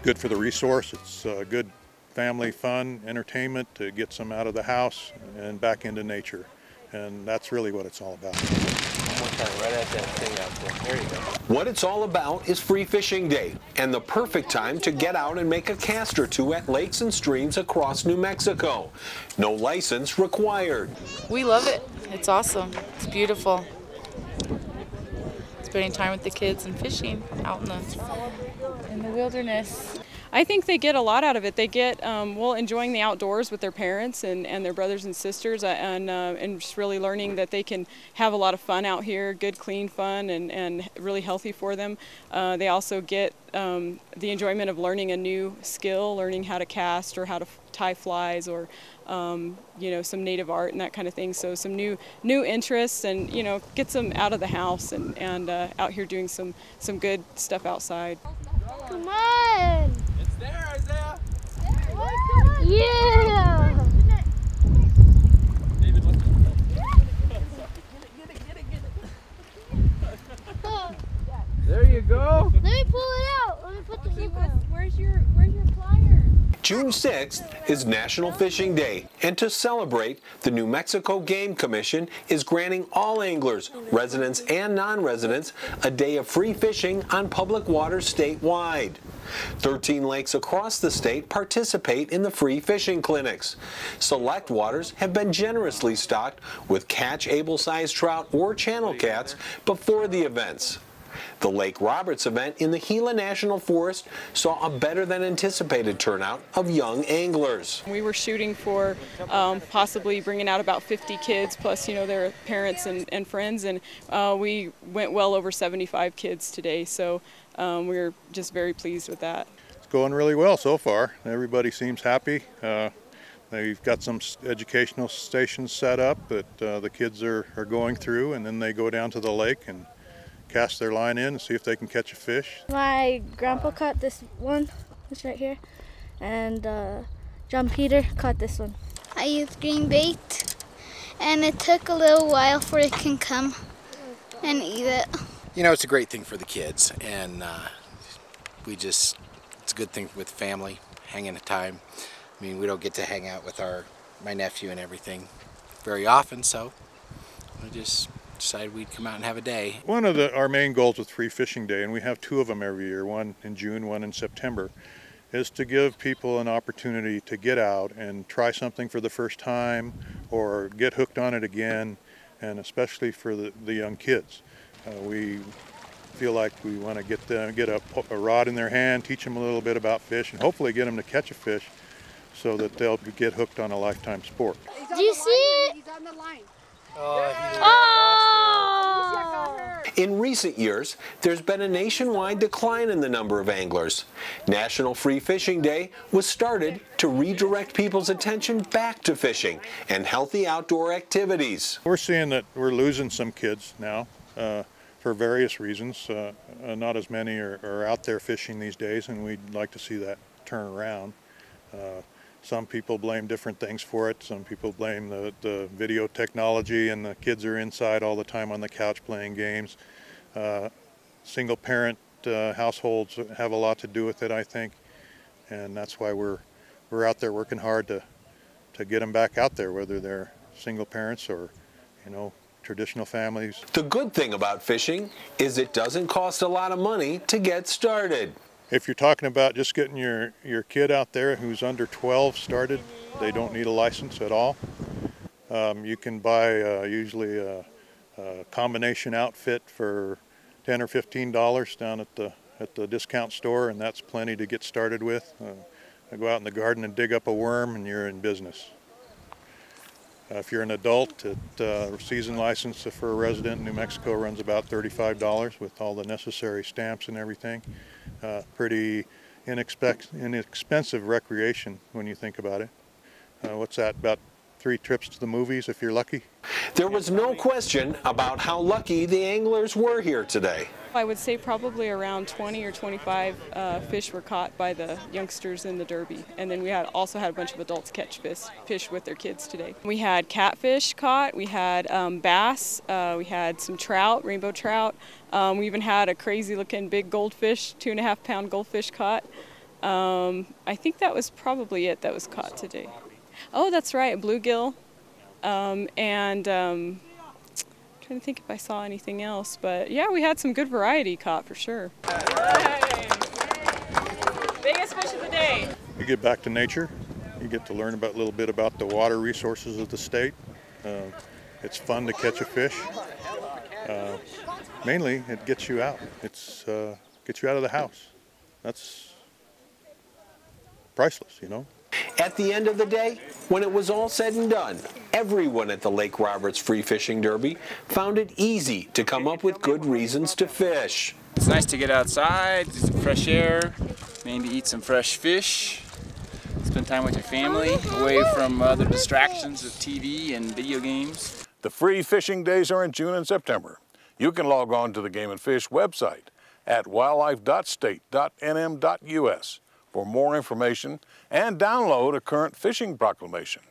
good for the resource. It's good family fun, entertainment to get some out of the house and back into nature. And that's really what it's all about. Right at that thing out there. There you go. What it's all about is Free Fishing Day, and the perfect time to get out and make a cast or two at lakes and streams across New Mexico. No license required. We love it. It's awesome. It's beautiful. Spending time with the kids and fishing out in the wilderness. I think they get a lot out of it. They get, well, enjoying the outdoors with their parents and their brothers and sisters, and just really learning that they can have a lot of fun out here, good, clean fun, and really healthy for them. They also get the enjoyment of learning a new skill, learning how to cast or how to tie flies, or you know, some native art and that kind of thing. So some new interests, and you know, gets them out of the house and out here doing some good stuff outside. Come on! It's there, Isaiah! Yeah! David, look. There you go! Let me pull it out! Let me put the zipper out. Where's your pliers? June 6th is National Fishing Day, and to celebrate, the New Mexico Game Commission is granting all anglers, residents and non-residents, a day of free fishing on public waters statewide. 13 lakes across the state participate in the free fishing clinics. Select waters have been generously stocked with catch-able-sized trout or channel cats before the events. The Lake Roberts event in the Gila National Forest saw a better than anticipated turnout of young anglers. We were shooting for possibly bringing out about 50 kids, plus, you know, their parents and friends, and we went well over 75 kids today, so we're just very pleased with that. It's going really well so far. Everybody seems happy. They've got some educational stations set up that the kids are going through, and then they go down to the lake and cast their line in and see if they can catch a fish. My grandpa caught this one, this right here, and John Peter caught this one. I used green bait, and it took a little while for it can come and eat it. You know, it's a great thing for the kids, and it's a good thing with family, hanging time. I mean, we don't get to hang out with my nephew and everything very often, so we just decided we'd come out and have a day. One of our main goals with Free Fishing Day, and we have two of them every year, one in June, one in September, is to give people an opportunity to get out and try something for the first time or get hooked on it again, and especially for the young kids. We feel like we want to get them, get a rod in their hand, teach them a little bit about fish, and hopefully get them to catch a fish so that they'll get hooked on a lifetime sport. Do you see it? He's on the line. In recent years, there's been a nationwide decline in the number of anglers. National Free Fishing Day was started to redirect people's attention back to fishing and healthy outdoor activities. We're seeing that we're losing some kids now for various reasons. Not as many are out there fishing these days, and we'd like to see that turn around. Some people blame different things for it. Some people blame the video technology, and the kids are inside all the time on the couch playing games. Single parent households have a lot to do with it, I think, and that's why we're out there working hard to get them back out there, whether they're single parents or, you know, traditional families. The good thing about fishing is it doesn't cost a lot of money to get started. If you're talking about just getting your kid out there who's under 12 started, they don't need a license at all. You can buy usually a combination outfit for $10 or $15 down at the discount store, and that's plenty to get started with. Go out in the garden and dig up a worm, and you're in business. If you're an adult, a season license for a resident in New Mexico runs about $35 with all the necessary stamps and everything. Pretty inexpensive recreation when you think about it. What's that, about 3 trips to the movies if you're lucky? There was no question about how lucky the anglers were here today. I would say probably around 20 or 25 fish were caught by the youngsters in the Derby, and then we also had a bunch of adults catch fish with their kids today. We had catfish caught, we had bass, we had some trout, rainbow trout. We even had a crazy looking big goldfish, 2.5-pound goldfish caught. I think that was probably it that was caught today. Oh, that's right, bluegill. Trying to think if I saw anything else, but yeah, we had some good variety caught for sure. Biggest fish of the day. You get back to nature, you get to learn about a little bit about the water resources of the state. It's fun to catch a fish. Mainly, it gets you out. It's gets you out of the house. That's priceless, you know. At the end of the day, when it was all said and done, everyone at the Lake Roberts Free Fishing Derby found it easy to come up with good reasons to fish. It's nice to get outside, get some fresh air, maybe eat some fresh fish, spend time with your family, away from other distractions of TV and video games. The free fishing days are in June and September. You can log on to the Game and Fish website at wildlife.state.nm.us for more information and download a current fishing proclamation.